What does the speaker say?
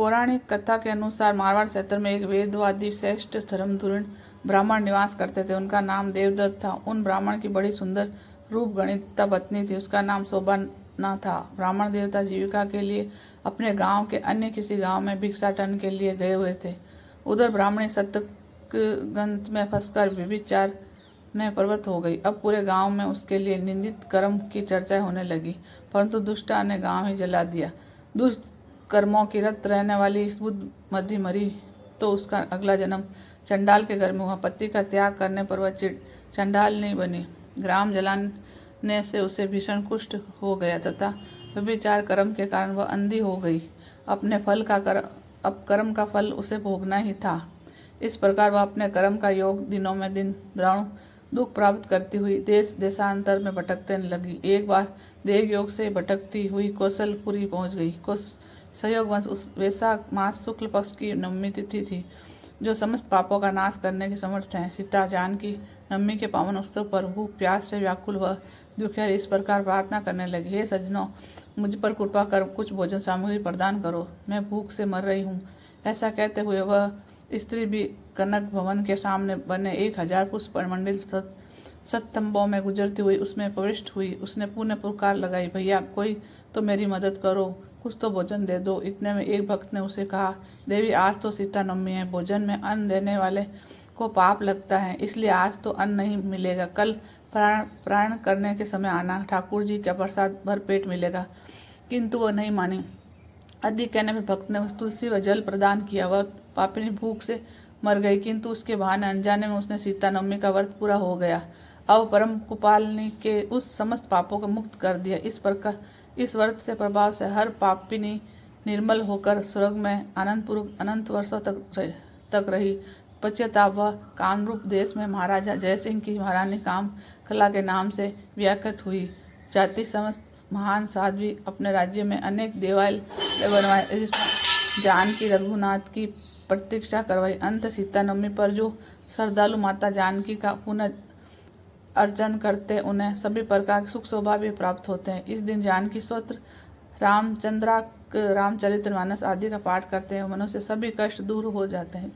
पौराणिक कथा के अनुसार मारवाड़ क्षेत्र में एक वेदवादी श्रेष्ठ धर्मधुरीण ब्राह्मण निवास करते थे। उनका नाम देवदत्त था। उन ब्राह्मण की बड़ी सुंदर रूप गणिता पत्नी थी। उसका नाम शोभना था। ब्राह्मण देवता जीविका के लिए अपने गांव के अन्य किसी गांव में भिक्षाटन के लिए गए हुए थे। उधर ब्राह्मणी सतगंध में फंसकर व्यभिचार में प्रवृत्त हो गई। अब पूरे गांव में उसके लिए निंदित कर्म की चर्चा होने लगी, परंतु दुष्टा ने गांव ही जला दिया। दुष्कर्मों की रत रहने वाली इस बुद्धिमती मरी तो उसका अगला जन्म चंडाल के घर में हुआ। पति का त्याग करने पर वह चंडाल नहीं बनी। ग्राम जलाने से उसे भीषण कुष्ठ हो गया तथा व्यभिचार कर्म के कारण वह अंधी हो गई। अब कर्म का फल उसे भोगना ही था। इस प्रकार वह अपने कर्म का योग दिनों में दिन द्रोण दुख प्राप्त करती हुई देश देशांतर में भटकने लगी। एक बार देव योग से भटकती हुई कौशलपुरी पहुंच गई। संयोगवश उस वैशाख मास शुक्ल पक्ष की नवमी तिथि थी, जो समस्त पापों का नाश करने की समर्थ है। सीता जानकी नवमी के पावन उत्सव पर भूख प्यास से व्याकुल व दुखियारी इस प्रकार प्रार्थना करने लगी, हे सज्जनों, मुझ पर कृपा कर कुछ भोजन सामग्री प्रदान करो, मैं भूख से मर रही हूँ। ऐसा कहते हुए वह स्त्री भी कनक भवन के सामने बने 1000 पुष्प मंडित सत्तंबों में गुजरती हुई उसमें प्रविष्ट हुई। उसने पुनः पुकार लगाई, भैया कोई तो मेरी मदद करो, कुछ तो भोजन दे दो। इतने में एक भक्त ने उसे कहा, देवी आज तो सीता नवमी है, भोजन में अन्न देने वाले को पाप लगता है, इसलिए आज तो अन्न नहीं मिलेगा, कल प्राण करने के समय आना, ठाकुर जी का प्रसाद भर पेट मिलेगा। किंतु वह नहीं मानी। अधिक कहने पर भक्त ने उस तुलसी व जल प्रदान किया। वह पापिनी भूख से मर गई, किंतु उसके बहाने अनजाने में उसने सीता नवमी का व्रत पूरा हो गया। अब परम कुपालनी के उस समस्त पापों को मुक्त कर दिया। इस प्रकार इस व्रत से प्रभाव से हर पापिनी निर्मल होकर स्वर्ग में आनंदपूर्वक अनंत वर्षों तक रही। पश्चाताप वह कामरूप देश में महाराजा जयसिंह की महारानी कामकला के नाम से व्याख्यात हुई। जाति समस्त महान साध्वी अपने राज्य में अनेक देवालय बनवाए, जानकी रघुनाथ की प्रतीक्षा करवाई। अंत सीता नवमी पर जो श्रद्धालु माता जानकी का पुनः अर्चन करते उन्हें सभी प्रकार के सुख सौभाग्य प्राप्त होते हैं। इस दिन जानकी स्तोत्र, रामचरितमानस आदि का पाठ करते हैं। मनुष्य सभी कष्ट दूर हो जाते हैं।